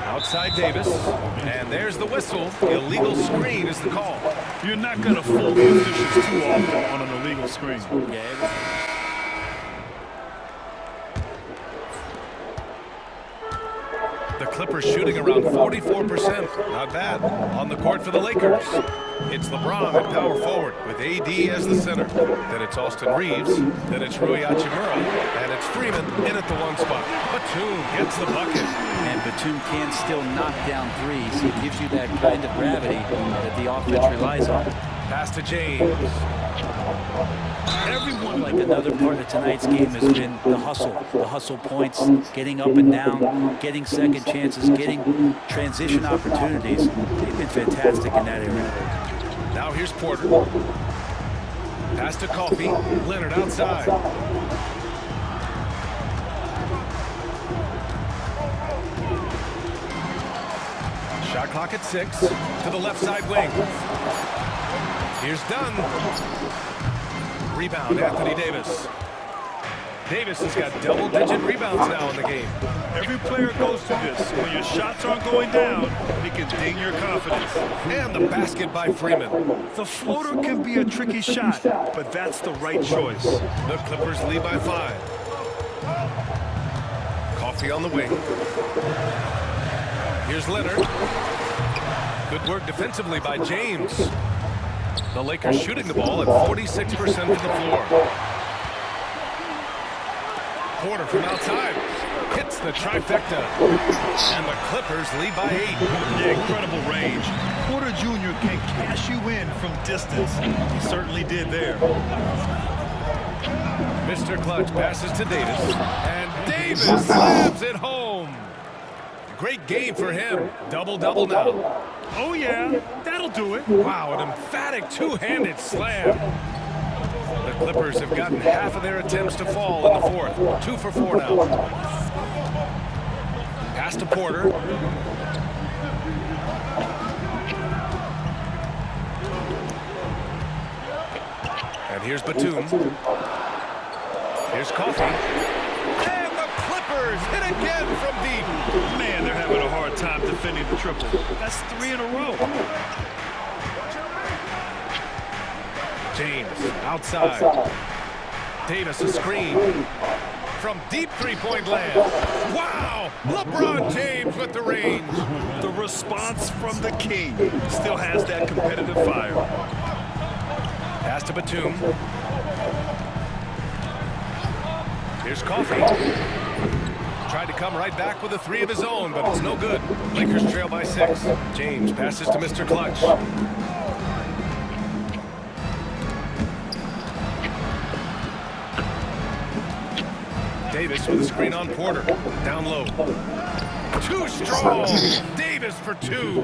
Speaker 1: Outside Davis. And there's the whistle. Illegal screen is the call.
Speaker 2: You're not going to fool the officials too often on an illegal screen.
Speaker 3: Yeah.
Speaker 1: The Clippers shooting around 44%. Not bad. On the court for the Lakers. It's LeBron at power forward with AD as the center. Then it's Austin Reeves. Then it's Rui Hachimura. And it's Freeman in at the 1 spot. Batum gets the bucket.
Speaker 3: And Batum can still knock down threes. He gives you that kind of gravity that the offense relies on.
Speaker 1: Pass to James.
Speaker 3: Everyone, like another part of tonight's game, has been the hustle points, getting up and down, getting second chances, getting transition opportunities. They've been fantastic in that area.
Speaker 1: Now here's Porter. Pass to Coffey. Leonard outside. Shot clock at 6. To the left side wing. Here's Dunn. Rebound, Anthony Davis. Davis has got double-digit rebounds now in the game.
Speaker 2: Every player goes to this. When your shots aren't going down, it can ding your confidence.
Speaker 1: And the basket by Freeman.
Speaker 2: The floater can be a tricky shot, but that's the right choice.
Speaker 1: The Clippers lead by 5. Coffey on the wing. Here's Leonard. Good work defensively by James. The Lakers shooting the ball at 46% from the floor. Porter from outside hits the trifecta, and the Clippers lead by 8.
Speaker 2: Yeah, incredible range. Porter Jr. can cash you in from distance. He certainly did there.
Speaker 1: Mr. Clutch passes to Davis, and Davis slams it home. Great game for him. Double-double now.
Speaker 2: Oh, yeah, that'll do it.
Speaker 1: Wow, an emphatic two-handed slam. The Clippers have gotten half of their attempts to fall in the fourth. 2 for 4 now. Pass to Porter. And here's Batum. Here's Coffey. And the Clippers hit again from deep.
Speaker 2: Man, they're having a hard time defending the triple. That's 3 in a row.
Speaker 1: James outside. Davis a screen. From deep three-point land. Wow! LeBron James with the range.
Speaker 2: The response from the king still has that competitive fire.
Speaker 1: Pass to Batum. Here's Coffey. Tried to come right back with a 3 of his own, but it's no good. Lakers trail by 6. James passes to Mr. Clutch. Davis with a screen on Porter. Down low. Too strong. Davis for 2.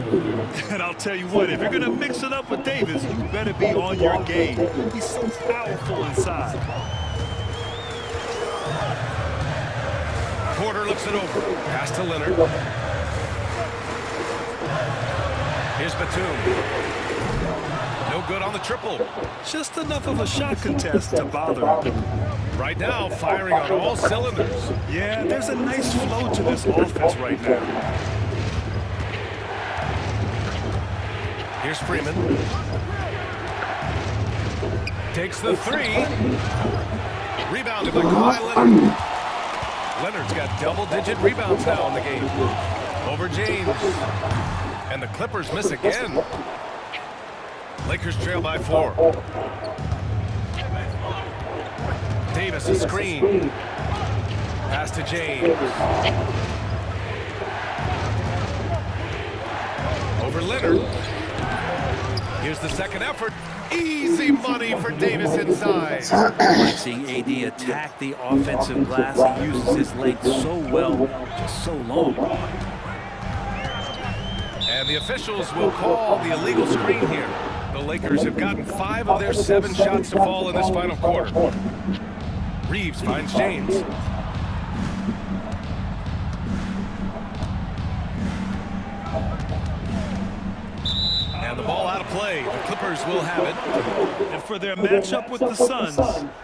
Speaker 2: And I'll tell you what, if you're going to mix it up with Davis, you better be on your game. He's so powerful inside.
Speaker 1: Porter looks it over. Pass to Leonard. Here's Batum. No good on the triple.
Speaker 2: Just enough of a shot contest to bother him.
Speaker 1: Right now, firing on all cylinders.
Speaker 2: Yeah, there's a nice flow to this offense right now.
Speaker 1: Here's Freeman. Takes the 3. Rebounded by Kawhi Leonard. Leonard's got double-digit rebounds now in the game. Over James. And the Clippers miss again. Lakers trail by 4. Davis a screen. Pass to James. Over Leonard. Here's the second effort. Easy money for Davis inside.
Speaker 3: Like seeing AD attack the offensive glass. He uses his length so well, just so long.
Speaker 1: And the officials will call the illegal screen here. The Lakers have gotten 5 of their 7 shots to fall in this final quarter. Reeves finds James. And the ball out of play. The Clippers will have it.
Speaker 2: And for their matchup with the Suns,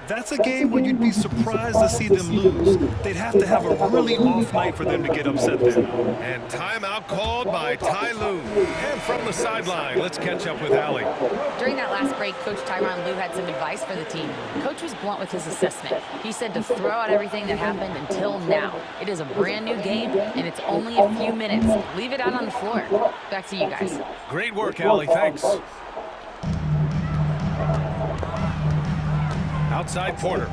Speaker 2: that's a game where you'd be surprised to see them lose. They'd have to have a really off night for them to get upset there.
Speaker 1: And timeout called by Ty Lue. And from the sideline, let's catch up with Allie.
Speaker 4: During that last break, Coach Tyronn Lue had some advice for the team. Coach was blunt with his assessment. He said to throw out everything that happened until now. It is a brand new game, and it's only a few minutes. Leave it out on the floor. Back to you guys.
Speaker 1: Great work, Allie. Thanks. Outside Porter.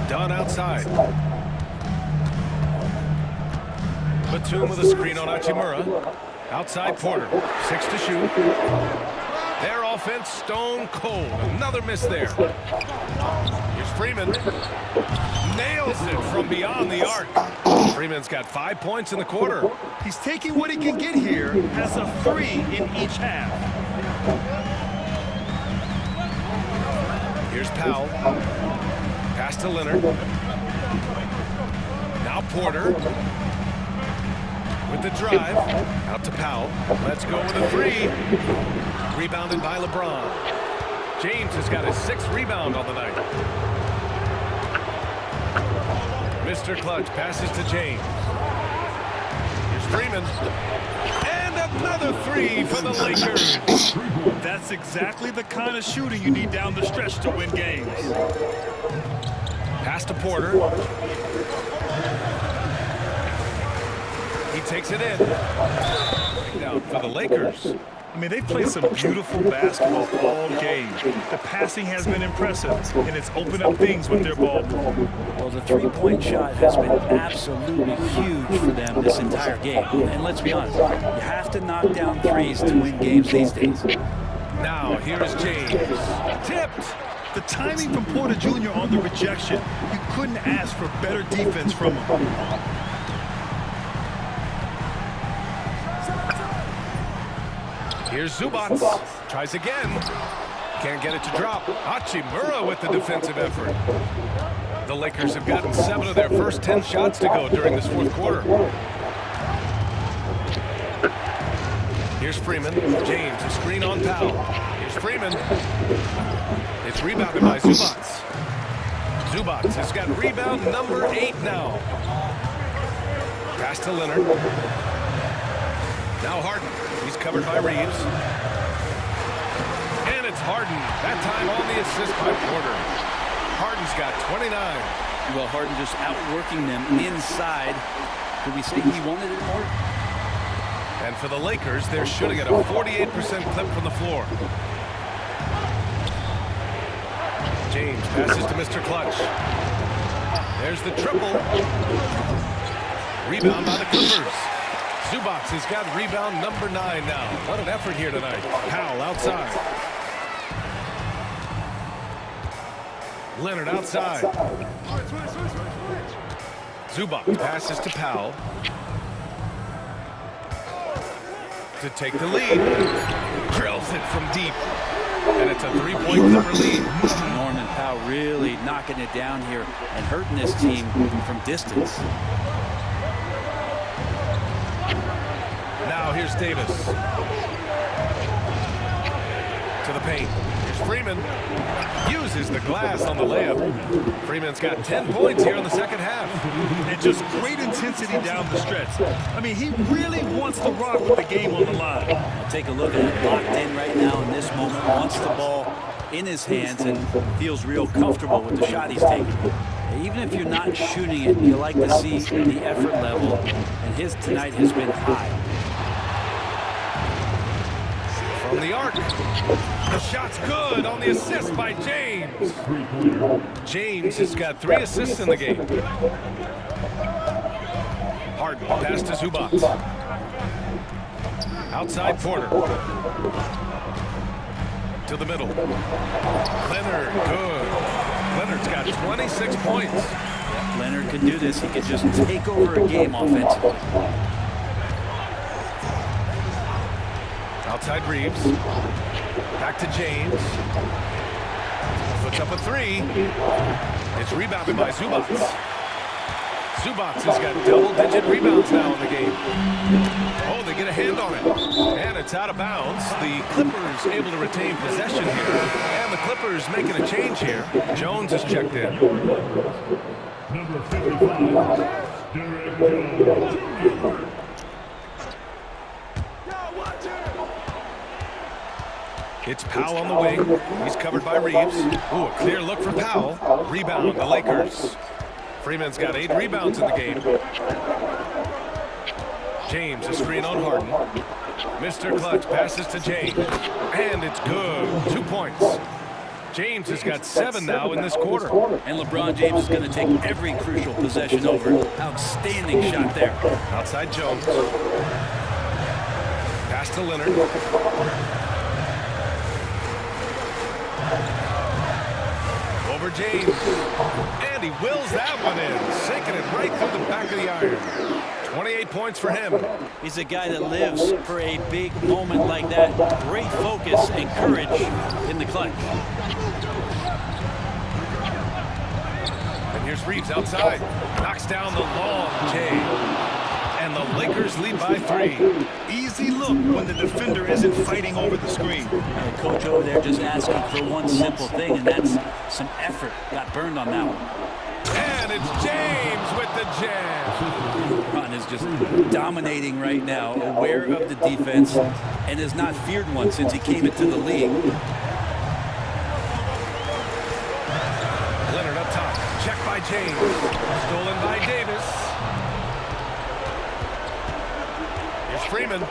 Speaker 1: Dunn outside. Batum with a screen on Hachimura. Outside Porter. 6 to shoot. Their offense stone cold. Another miss there. Here's Freeman. Nails it from beyond the arc. Freeman's got 5 points in the quarter.
Speaker 2: He's taking what he can get here as a 3 in each half.
Speaker 1: Here's Powell. Pass to Leonard. Now Porter. With the drive. Out to Powell. Let's go with a 3. Rebounded by LeBron. James has got his 6th rebound on the night. Mr. Clutch passes to James. Here's Freeman. And another 3 for the Lakers.
Speaker 2: That's exactly the kind of shooting you need down the stretch to win games.
Speaker 1: Pass to Porter. He takes it in. Takedown for the Lakers.
Speaker 2: I mean, they've played some beautiful basketball all game. The passing has been impressive, and it's opened up things with their ball movement.
Speaker 3: Well, the three-point shot has been absolutely huge for them this entire game. And let's be honest, you have to knock down threes to win games these days.
Speaker 1: Now, here is James. Tipped.
Speaker 2: The timing from Porter Jr. on the rejection, you couldn't ask for better defense from him.
Speaker 1: Here's Zubats. Tries again. Can't get it to drop. Hachimura with the defensive effort. The Lakers have gotten 7 of their first 10 shots to go during this fourth quarter. Here's Freeman. James, a screen on Powell. Here's Freeman. It's rebounded by Zubats. Zubats has got rebound number 8 now. Pass to Leonard. Now Harden. He's covered by Reeves. And it's Harden. That time on the assist by Porter. Harden's got 29.
Speaker 3: Well, Harden just outworking them inside. Could we say he wanted it more?
Speaker 1: And for the Lakers, they're shooting at a 48% clip from the floor. James passes to Mr. Clutch. There's the triple. Rebound by the Clippers. Zubats has got rebound number 9 now. What an effort here tonight. Powell outside. Leonard outside. Zubats passes to Powell. To take the lead. Drills it from deep. And it's a 3-point Clipper lead.
Speaker 3: Norman Powell really knocking it down here and hurting this team from distance.
Speaker 1: Now here's Davis. To the paint. Here's Freeman. Uses the glass on the layup. Freeman's got 10 points here in the second half.
Speaker 2: And just great intensity down the stretch. I mean, he really wants to rock with the game on the line.
Speaker 3: Take a look at it, locked in right now in this moment, wants the ball in his hands and feels real comfortable with the shot he's taking. Even if you're not shooting it, you like to see the effort level, and his tonight has been high.
Speaker 1: From the arc. The shot's good on the assist by James. James has got 3 assists in the game. Harden pass to Zubats. Outside Porter. To the middle. Leonard, good. Leonard's got 26 points.
Speaker 3: Yep, Leonard can do this. He could just take over a game offensively.
Speaker 1: Outside Reeves. Back to James. Puts up a 3. It's rebounded by Zubats. Zubats has got double-digit rebounds now in the game. Oh, they get a hand on it. And it's out of bounds. The Clippers able to retain possession here. And the Clippers making a change here. Jones is checked in.
Speaker 8: Number 55, Derek Jones.
Speaker 1: It's Powell on the wing. He's covered by Reeves. Ooh, a clear look for Powell. Rebound, the Lakers. Freeman's got 8 rebounds in the game. James, a screen on Harden. Mr. Clutch passes to James. And it's good. 2 points. James has got 7 now in this quarter.
Speaker 3: And LeBron James is going to take every crucial possession over. Outstanding shot there.
Speaker 1: Outside Jones. Pass to Leonard. Over James. And he wills that one in. Sinking it right through the back of the iron. 28 points for him.
Speaker 3: He's a guy that lives for a big moment like that. Great focus and courage in the clutch.
Speaker 1: And here's Reeves outside. Knocks down the long J. And the Lakers lead by 3.
Speaker 2: Easy look when the defender isn't fighting over the screen.
Speaker 3: The coach over there just asking for one simple thing, and that's some effort. Got burned on that one.
Speaker 1: And it's James with the jam.
Speaker 3: LeBron is just dominating right now, aware of the defense, and has not feared one since he came into the league.
Speaker 1: Leonard up top. Checked by James. Stolen by Davis. Freeman.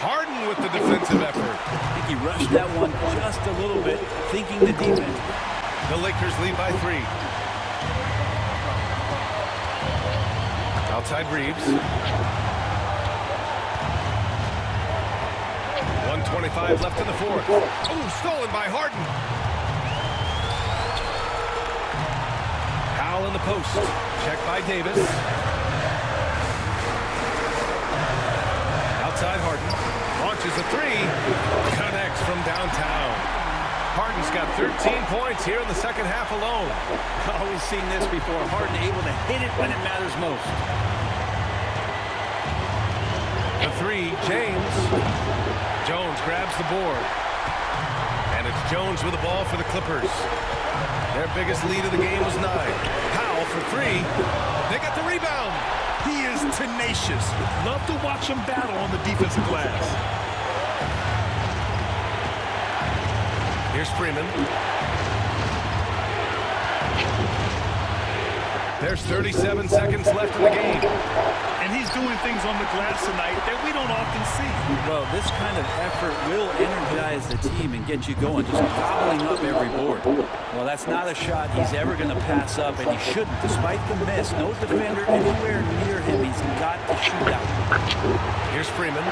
Speaker 1: Harden with the defensive effort.
Speaker 3: I think he rushed that one just a little bit, thinking the defense.
Speaker 1: The Lakers lead by 3. Outside Reeves. 1:25 left in the fourth. Oh, stolen by Harden. Foul in the post. Checked by Davis. Outside Harden. Launches a 3. Connects from downtown. Harden's got 13 points here in the second half alone.
Speaker 3: Always seen this before. Harden able to hit it when it matters most.
Speaker 1: The 3, James. Jones grabs the board. And it's Jones with the ball for the Clippers. Their biggest lead of the game was 9. Powell for 3. They got the rebound.
Speaker 2: He is tenacious. Love to watch him battle on the defensive glass.
Speaker 1: Here's Freeman. There's 37 seconds left in the game.
Speaker 2: And he's doing things on the glass tonight that we don't often see.
Speaker 3: Well, this kind of effort will energize the team and get you going, just gobbling up every board. Well, that's not a shot he's ever going to pass up, and he shouldn't. Despite the miss, no defender anywhere near him. He's got to shoot out.
Speaker 1: Here's Freeman.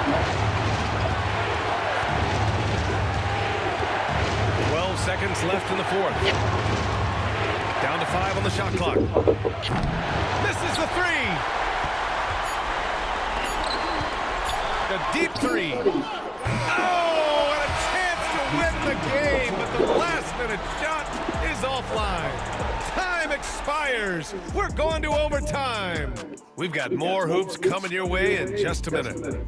Speaker 1: 12 seconds left in the fourth. Down to 5 on the shot clock. Misses the 3. A deep 3. Oh, and a chance to win the game, but the last-minute shot is offline. Time expires. We're going to overtime. We've got more hoops coming your way in just a minute.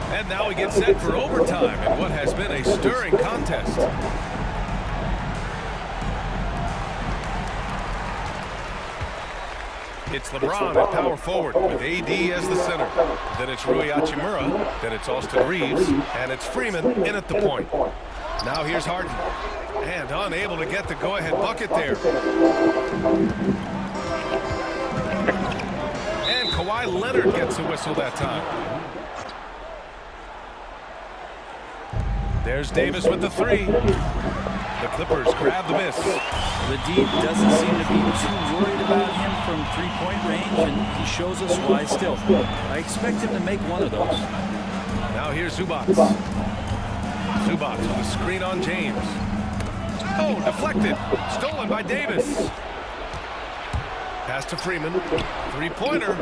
Speaker 1: And now we get set for overtime in what has been a stirring contest. It's LeBron at power forward with AD as the center. Then it's Rui Hachimura. Then it's Austin Reeves. And it's Freeman in at the point. Now here's Harden. And unable to get the go-ahead bucket there. And Kawhi Leonard gets a whistle that time. There's Davis with the 3. The Clippers grab the miss.
Speaker 3: The D doesn't seem to be too worried about him from three-point range, and he shows us why still. I expect him to make one of those.
Speaker 1: Now here's Zubac. Zubac with a screen on James. Oh, deflected. Stolen by Davis. Pass to Freeman. Three-pointer.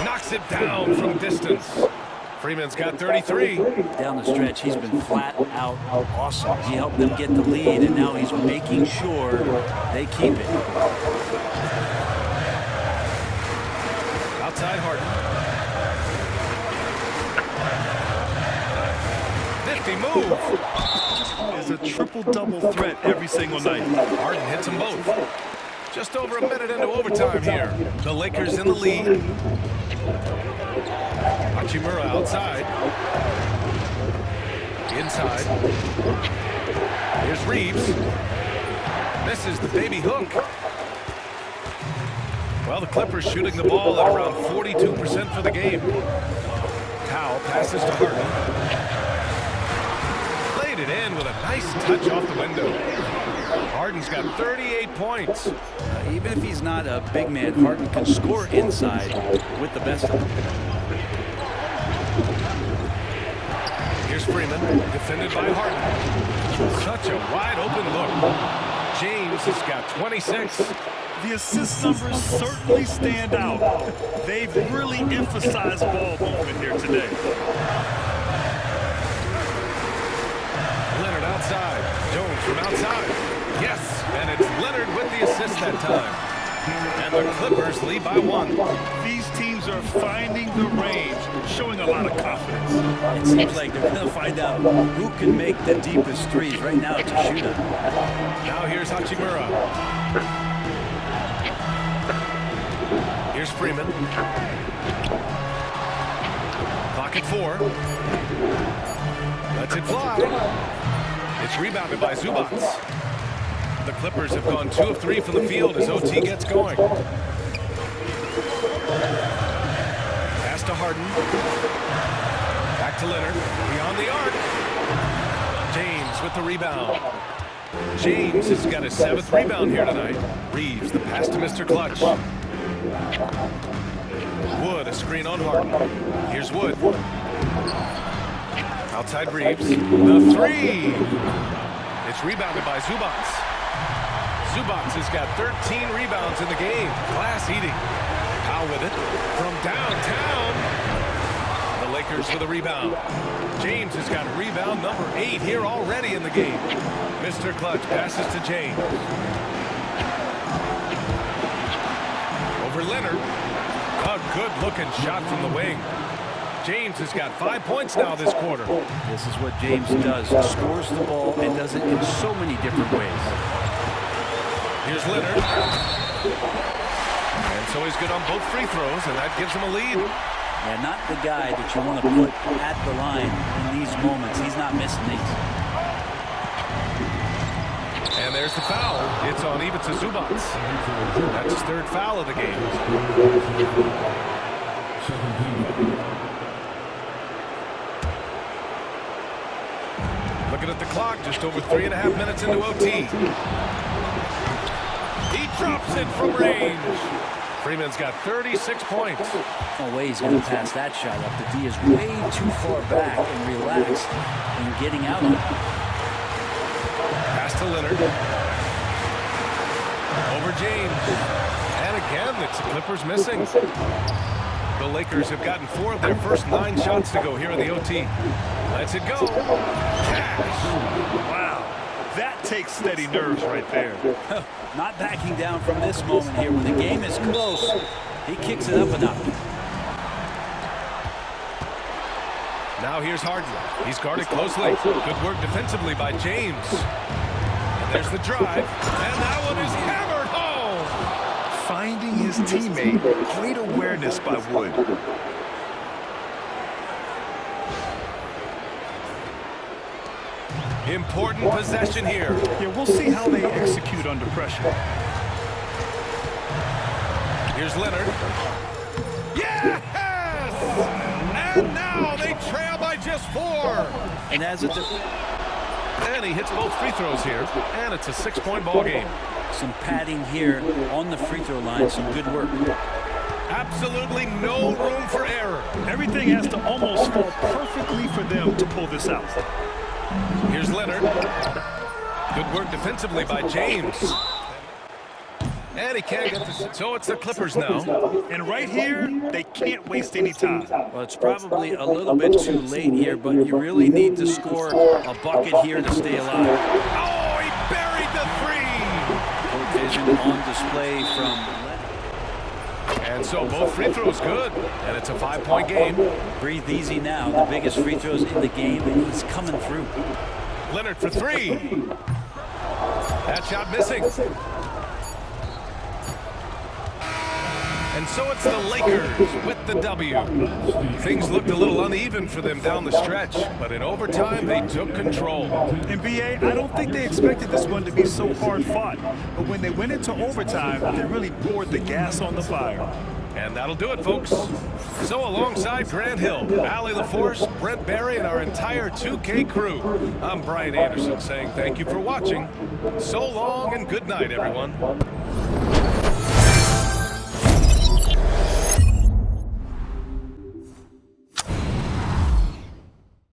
Speaker 1: Knocks it down from distance. Freeman's got 33.
Speaker 3: Down the stretch, he's been flat out awesome. He helped them get the lead, and now he's making sure they keep it.
Speaker 1: Outside Harden. Nifty move.
Speaker 2: It's a triple-double threat every single night.
Speaker 1: Harden hits them both. Just over a minute into overtime here. The Lakers in the lead. Hachimura outside. Inside. Here's Reeves. Misses the baby hook. Well, the Clippers shooting the ball at around 42% for the game. Powell passes to Harden. Played it in with a nice touch off the window. Harden's got 38 points.
Speaker 3: Even if he's not a big man, Harden can score inside with the best of them.
Speaker 1: Here's Freeman, defended by Harden. Such a wide open look. James has got 26.
Speaker 2: The assist numbers certainly stand out. They've really emphasized ball movement here today.
Speaker 1: Leonard outside. Jones from outside. Yes, and it's Leonard with the assist that time. And the Clippers lead by 1.
Speaker 2: These teams are finding the range, showing a lot of confidence.
Speaker 3: It seems like they're going to find out who can make the deepest threes. Right now, it's a shootout. Now
Speaker 1: here's Hachimura. Here's Here's Freeman. Clock at 4. Lets it fly. It's rebounded by Zubats. The Clippers have gone 2 of 3 from the field as OT gets going. Pass to Harden. Back to Leonard. Beyond the arc. James with the rebound. James has got his 7th rebound here tonight. Reeves, the pass to Mr. Clutch. Wood, a screen on Harden. Here's Wood. Outside Reeves. The 3. It's rebounded by Zubats. Zubats has got 13 rebounds in the game. Glass eating. Powell with it from downtown. The Lakers for the rebound. James has got rebound number 8 here already in the game. Mr. Clutch passes to James. Over Leonard. A good-looking shot from the wing. James has got 5 points now this quarter.
Speaker 3: This is what James does. Scores the ball and does it in so many different ways.
Speaker 1: Here's Leonard. And so he's good on both free throws, and that gives him a lead.
Speaker 3: Yeah, not the guy that you want to put at the line in these moments. He's not missing these.
Speaker 1: And there's the foul. It's on Ivica Zubats. That's his 3rd foul of the game. Looking at the clock, just over 3.5 minutes into OT. He drops it from range. Freeman's got 36 points.
Speaker 3: No way he's going to pass that shot up. The D is way too far back and relaxed and getting out of it.
Speaker 1: Pass to Leonard. Over James. And again, it's the Clippers missing. The Lakers have gotten 4 of their first 9 shots to go here in the OT. Lets it go. Cash.
Speaker 2: Wow. That takes steady nerves right there.
Speaker 3: Not backing down from this moment here. When the game is close, he kicks it up a notch.
Speaker 1: Now here's Harden. He's guarded closely. Good work defensively by James. And there's the drive. And that one is hammered home.
Speaker 2: Finding his teammate. Great awareness by Wood.
Speaker 1: Important possession here.
Speaker 2: Yeah, we'll see how they execute under pressure.
Speaker 1: Here's Leonard. Yes! And now they trail by just 4.
Speaker 3: And as it
Speaker 1: And he hits both free throws here. And it's a 6-point ball game.
Speaker 3: some padding here on the free throw line, some good work.
Speaker 1: Absolutely no room for error.
Speaker 2: Everything has to almost fall perfectly for them to pull this out.
Speaker 1: Here's Leonard. Good work defensively by James. And he can't get this. So it's the Clippers now.
Speaker 2: And right here, they can't waste any time.
Speaker 3: Well, it's probably a little bit too late here, but you really need to score a bucket here to stay alive.
Speaker 1: Oh, he buried the three.
Speaker 3: Court vision on display from Leonard.
Speaker 1: And so both free throws good. And it's a 5-point game.
Speaker 3: Breathe easy now. The biggest free throws in the game, and he's coming through.
Speaker 1: Leonard for three. That shot missing. And so it's the Lakers with the W. Things looked a little uneven for them down the stretch, but in overtime, they took control.
Speaker 2: And BA, I don't think they expected this one to be so hard fought. But when they went into overtime, they really poured the gas on the fire.
Speaker 1: And that'll do it, folks. So alongside Grant Hill, Allie LaForce, Brent Barry, and our entire 2K crew, I'm Brian Anderson saying thank you for watching. So long and good night, everyone.